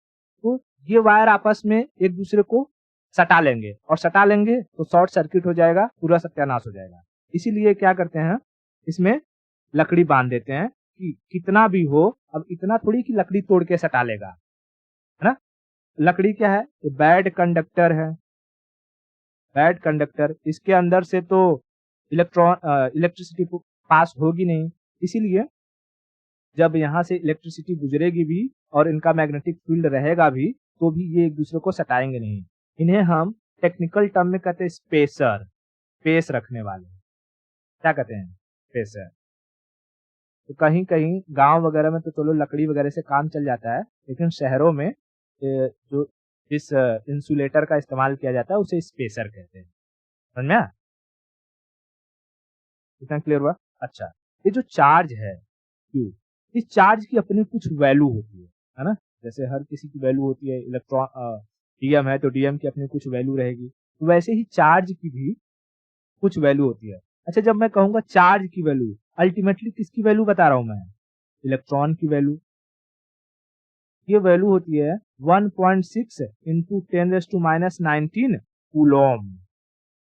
तो ये वायर आपस में एक दूसरे को सटा लेंगे, और सटा लेंगे तो शॉर्ट सर्किट हो जाएगा, पूरा सत्यानाश हो जाएगा। इसीलिए क्या करते हैं, इसमें लकड़ी बांध देते हैं कि कितना भी हो, अब इतना थोड़ी कि लकड़ी तोड़ के सटा लेगा, है ना। लकड़ी क्या है? बैड कंडक्टर है, बैड कंडक्टर। इसके अंदर से तो इलेक्ट्रिसिटी पास होगी नहीं, इसीलिए जब यहाँ से इलेक्ट्रिसिटी गुजरेगी भी और इनका मैग्नेटिक फील्ड रहेगा भी, तो भी ये एक दूसरे को सटाएंगे नहीं। इन्हें हम टेक्निकल टर्म में कहते हैं स्पेसर, स्पेस रखने वाले, क्या कहते हैं? स्पेसर। तो कहीं कहीं गांव वगैरह में तो चलो लकड़ी वगैरह से काम चल जाता है, लेकिन शहरों में जो इस इंसुलेटर का इस्तेमाल किया जाता है उसे स्पेसर कहते हैं। समझ में आया? इतना क्लियर हुआ? अच्छा, ये जो चार्ज है Q, इस चार्ज की अपनी कुछ वैल्यू होती है ना। जैसे हर किसी की वैल्यू होती है, इलेक्ट्रॉन डीएम है तो डीएम की अपनी कुछ वैल्यू रहेगी, तो वैसे ही चार्ज की भी कुछ वैल्यू होती है। अच्छा, जब मैं कहूंगा चार्ज की वैल्यू, अल्टीमेटली किसकी वैल्यू बता रहा हूं मैं? इलेक्ट्रॉन की वैल्यू। ये वैल्यू होती है 1.6 इंटू 10⁻⁹ कूलॉम।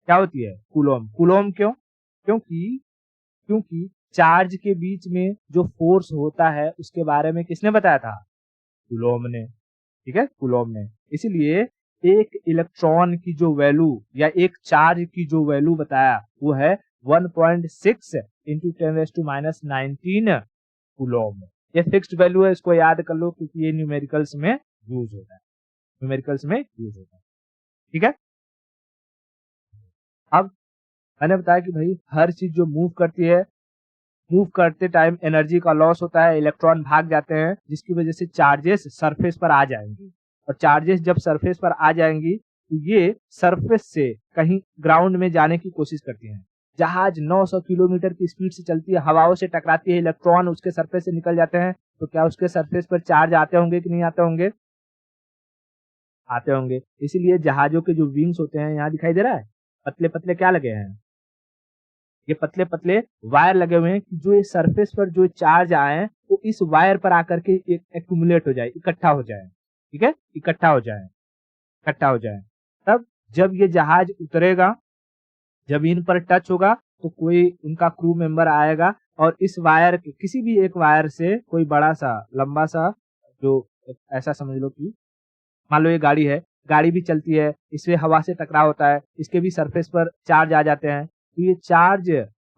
क्या होती है? कूलॉम। कूलॉम क्यों? क्योंकि क्योंकि चार्ज के बीच में जो फोर्स होता है उसके बारे में किसने बताया था? कूलॉम ने, ठीक है, कूलॉम ने। इसीलिए एक इलेक्ट्रॉन की जो वैल्यू या एक चार्ज की जो वैल्यू बताया वो है 1.6 इंटू 10⁻⁹ कूलॉम। ये फिक्स्ड वैल्यू है, इसको याद कर लो क्योंकि ये न्यूमेरिकल्स में यूज होता है, न्यूमेरिकल्स में यूज होता है, ठीक है। अब मैंने बताया कि भाई हर चीज जो मूव करती है, मूव करते टाइम एनर्जी का लॉस होता है, इलेक्ट्रॉन भाग जाते हैं, जिसकी वजह से चार्जेस सरफेस पर आ जाएंगी, और चार्जेस जब सरफेस पर आ जाएंगी तो ये सरफेस से कहीं ग्राउंड में जाने की कोशिश करती हैं। जहाज 900 किलोमीटर की स्पीड से चलती है, हवाओं से टकराती है, इलेक्ट्रॉन उसके सरफेस से निकल जाते हैं, तो क्या उसके सरफेस पर चार्ज आते होंगे कि नहीं आते होंगे? आते होंगे। इसीलिए जहाजों के जो विंग्स होते हैं, यहाँ दिखाई दे रहा है पतले पतले क्या लगे हैं? ये पतले पतले वायर लगे हुए हैं कि जो ये सरफेस पर जो चार्ज आए वो इस वायर पर आकर के एक्यूमुलेट हो जाए, इकट्ठा हो जाए। ठीक है, इकट्ठा हो जाए। तब जब ये जहाज उतरेगा, जमीन पर टच होगा तो कोई उनका क्रू मेंबर आएगा और इस वायर के किसी भी एक वायर से कोई बड़ा सा लंबा सा जो ऐसा समझ लो कि मान लो ये गाड़ी है, गाड़ी भी चलती है, इसमें हवा से टकराव होता है, इसके भी सरफेस पर चार्ज आ जाते हैं, तो ये चार्ज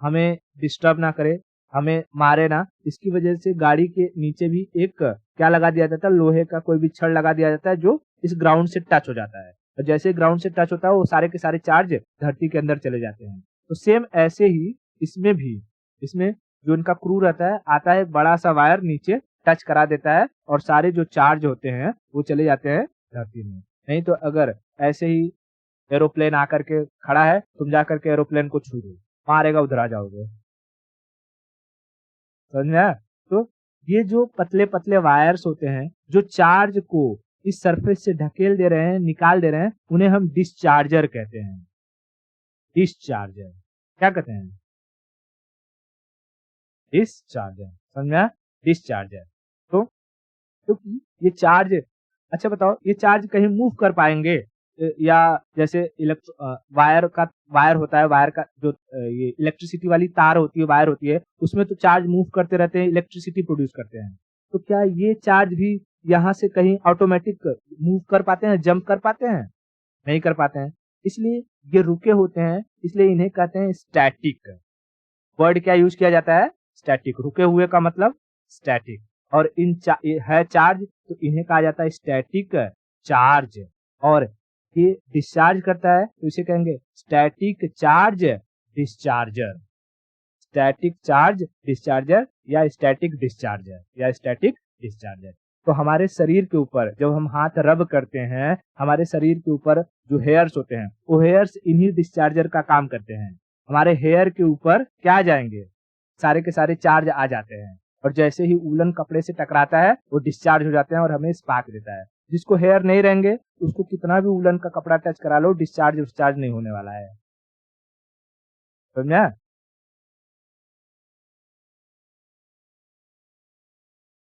हमें डिस्टर्ब ना करे, हमें मारे ना, इसकी वजह से गाड़ी के नीचे भी एक क्या लगा दिया जाता है, लोहे का कोई भी छड़ लगा दिया जाता है जो इस ग्राउंड से टच हो जाता है। और जैसे ग्राउंड से टच होता है वो सारे के सारे चार्ज धरती के अंदर चले जाते हैं। तो सेम ऐसे ही इसमें भी, इसमें जो इनका क्रू रहता है, आता है एक बड़ा सा वायर नीचे टच करा देता है और सारे जो चार्ज होते हैं वो चले जाते हैं धरती में। नहीं तो अगर ऐसे ही एरोप्लेन आकर के खड़ा है, तुम जा करके एरोप्लेन को छू दो, मारेगा, उधर आ जाओगे। समझ में आया? तो ये जो पतले पतले वायर्स होते हैं जो चार्ज को इस सरफेस से ढकेल दे रहे हैं, निकाल दे रहे हैं, उन्हें हम डिस्चार्जर कहते हैं। डिस्चार्जर क्या कहते हैं? डिस्चार्जर। समझ में आया? डिस्चार्जर। तो क्योंकि ये चार्ज, अच्छा बताओ, ये चार्ज कहीं मूव कर पाएंगे? या जैसे वायर होता है, वायर का जो ये इलेक्ट्रिसिटी वाली तार होती है, वायर होती है, उसमें तो चार्ज मूव करते रहते हैं, इलेक्ट्रिसिटी प्रोड्यूस करते हैं। तो क्या ये चार्ज भी यहाँ से कहीं ऑटोमेटिक मूव कर पाते हैं, जंप कर पाते हैं? नहीं कर पाते हैं। इसलिए ये रुके होते हैं, इसलिए इन्हें कहते हैं स्टैटिक। वर्ड क्या यूज किया जाता है? स्टैटिक। रुके हुए का मतलब स्टैटिक। और ये है चार्ज, तो इन्हें कहा जाता है स्टैटिक चार्ज। और ये डिस्चार्ज करता है तो इसे कहेंगे स्टैटिक चार्ज डिस्चार्जर। स्टैटिक चार्ज डिस्चार्जर या स्टैटिक डिस्चार्जर या स्टैटिक डिस्चार्जर। तो हमारे शरीर के ऊपर जब हम हाथ रब करते हैं, हमारे शरीर के ऊपर जो हेयर्स होते हैं, वो हेयर्स इन्हीं डिस्चार्जर का काम करते हैं। हमारे हेयर के ऊपर क्या आ जाएंगे? सारे के सारे चार्ज आ जाते हैं और जैसे ही उलन कपड़े से टकराता है वो डिस्चार्ज हो जाते हैं और हमें स्पार्क देता है। जिसको हेयर नहीं रहेंगे उसको कितना भी उलन का कपड़ा टच करा लो, डिस्चार्ज नहीं होने वाला है। समझा?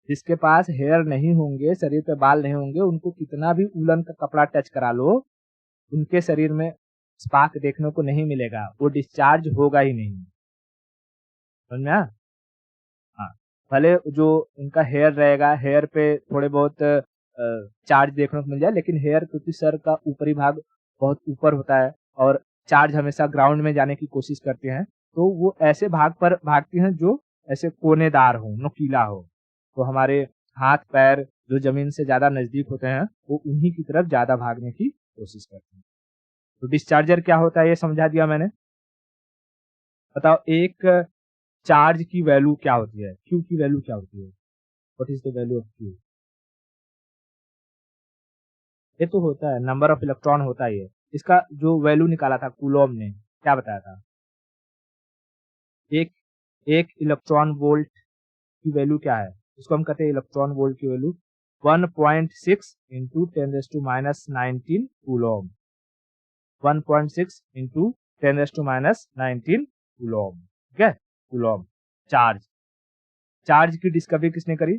जिसके पास हेयर नहीं होंगे, शरीर पे बाल नहीं होंगे, उनको कितना भी उलन का कपड़ा टच करा लो, उनके शरीर में स्पार्क देखने को नहीं मिलेगा, वो डिस्चार्ज होगा ही नहीं। समझ में आया? हाँ, भले जो उनका हेयर रहेगा, हेयर पे थोड़े बहुत चार्ज देखने को मिल जाए, लेकिन हेयर क्योंकि सर का ऊपरी भाग बहुत ऊपर होता है और चार्ज हमेशा ग्राउंड में जाने की कोशिश करते हैं, तो वो ऐसे भाग पर भागती हैं जो ऐसे कोनेदार हो, नुकीला हो। तो हमारे हाथ पैर जो जमीन से ज्यादा नजदीक होते हैं वो उन्हीं की तरफ ज्यादा भागने की कोशिश करते हैं। तो डिस्चार्जर क्या होता है ये समझा दिया मैंने। बताओ एक चार्ज की वैल्यू क्या होती है, क्यू की वैल्यू क्या होती है? What is the value of Q? ये तो होता है, नंबर ऑफ इलेक्ट्रॉन होता है ये। इसका जो वैल्यू निकाला था कूलॉम ने, क्या बताया था? एक एक इलेक्ट्रॉन वोल्ट की वैल्यू क्या है? इसको हम कहते हैं इलेक्ट्रॉन वोल्ट की value 1.6 into 10⁻⁹ Coulomb. 1.6 into 10⁻⁹ Coulomb. ठीक है, कूलॉम। चार्ज, चार्ज की डिस्कवरी किसने करी?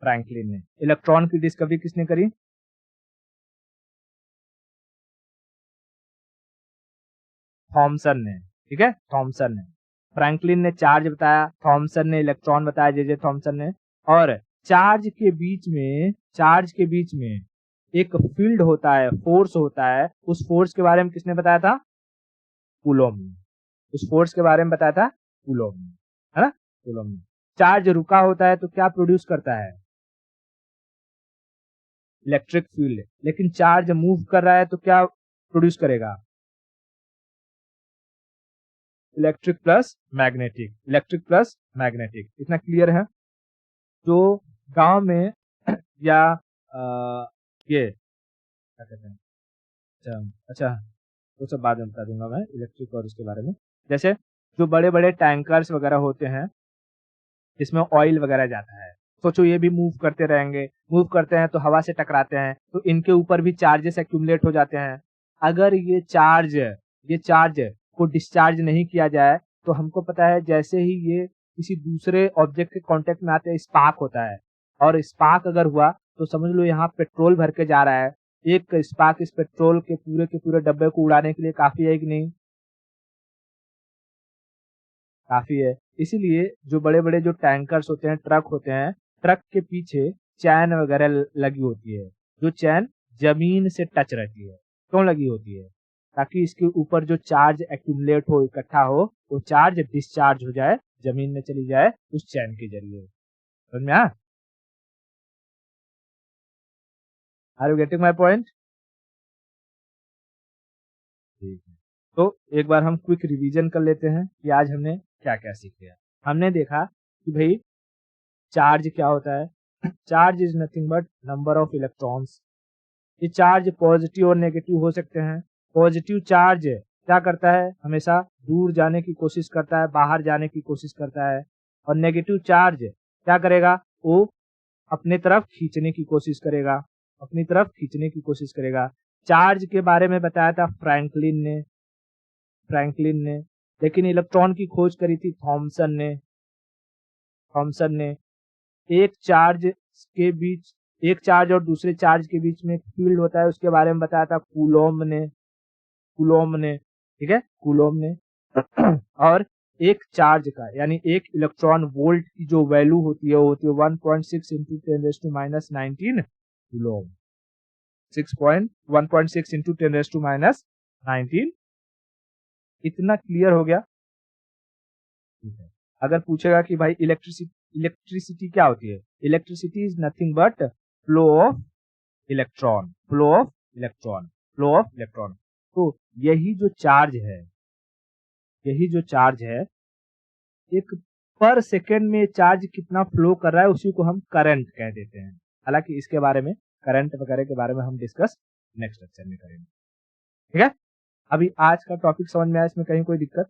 फ्रैंकलिन ने। इलेक्ट्रॉन की डिस्कवरी किसने करी? थॉमसन ने। ठीक है, थॉमसन ने। फ्रैंकलिन ने चार्ज बताया, थॉमसन ने इलेक्ट्रॉन बताया, जे थॉमसन ने। और चार्ज के बीच में एक फील्ड होता है, फोर्स होता है, उस फोर्स के बारे में किसने बताया था? कूलॉम ने। उस फोर्स के बारे में बताया था कूलॉम ने, है ना? कूलॉम ने। चार्ज रुका होता है तो क्या प्रोड्यूस करता है? Electric field. लेकिन चार्ज मूव कर रहा है तो क्या प्रोड्यूस करेगा? Electric plus magnetic. Electric plus magnetic. इतना क्लियर है? जो गांव में या ये क्या कहते हैं, अच्छा अच्छा, वो सब बाद में बता दूंगा मैं इलेक्ट्रिक और उसके बारे में। जैसे जो बड़े बड़े टैंकर्स वगैरह होते हैं जिसमें ऑयल वगैरह जाता है, सोचो ये भी मूव करते रहेंगे, मूव करते हैं तो हवा से टकराते हैं, तो इनके ऊपर भी चार्जेस एक्यूमुलेट हो जाते हैं। अगर ये चार्ज को डिस्चार्ज नहीं किया जाए तो हमको पता है जैसे ही ये किसी दूसरे ऑब्जेक्ट के कांटेक्ट में आते हैं स्पार्क होता है। और स्पार्क अगर हुआ तो समझ लो यहाँ पेट्रोल भर के जा रहा है। एक स्पार्क इस पेट्रोल के पूरे डब्बे को उड़ाने के लिए काफी है कि नहीं? काफी है। इसीलिए जो बड़े-बड़े जो टैंकर्स होते हैं, ट्रक होते हैं, ट्रक के पीछे चैन वगैरह लगी होती है, जो चैन जमीन से टच रहती है। क्यों लगी होती है? ताकि इसके ऊपर जो चार्ज एक्यूमुलेट हो, इकट्ठा हो, वो चार्ज डिस्चार्ज हो जाए, जमीन में चली जाए उस चैन के जरिए। समझ में आया? Are you getting my point? ठीक है। तो एक बार हम क्विक रिवीजन कर लेते हैं कि आज हमने क्या-क्या सीख लिया। हमने देखा कि भई चार्ज क्या होता है? Charge is nothing but number of electrons. ये चार्ज पॉजिटिव और नेगेटिव हो सकते हैं। पॉजिटिव चार्ज क्या करता है? हमेशा दूर जाने की कोशिश करता है, बाहर जाने की कोशिश करता है। और नेगेटिव चार्ज क्या करेगा? वो अपने तरफ खींचने की कोशिश करेगा, अपनी तरफ खींचने की कोशिश करेगा। चार्ज के बारे में बताया था फ्रैंकलिन ने, लेकिन इलेक्ट्रॉन की खोज करी थी थॉमसन ने। एक चार्ज के बीच, एक चार्ज और दूसरे चार्ज के बीच में फील्ड होता है, उसके बारे में बताया था कूलोम्ब ने, ठीक है, कूलोम्ब ने। और एक चार्ज का यानी एक इलेक्ट्रॉन वोल्ट की जो वैल्यू होती है वो होती है 1.6 इंटू 10⁻19 कूलोम्ब। 1.6 इंटू 10⁻19। इतना क्लियर हो गया? ठीक है। अगर पूछेगा कि भाई इलेक्ट्रिसिटी क्या होती है? Electricity is nothing but flow of electron, flow of electron. तो यही जो चार्ज है, एक पर सेकेंड में चार्ज कितना फ्लो कर रहा है उसी को हम करंट कह देते हैं। हालांकि इसके बारे में, करंट वगैरह के बारे में हम डिस्कस नेक्स्ट लेक्चर में करेंगे। ठीक है, अभी आज का टॉपिक समझ में आया? इसमें कहीं कोई दिक्कत?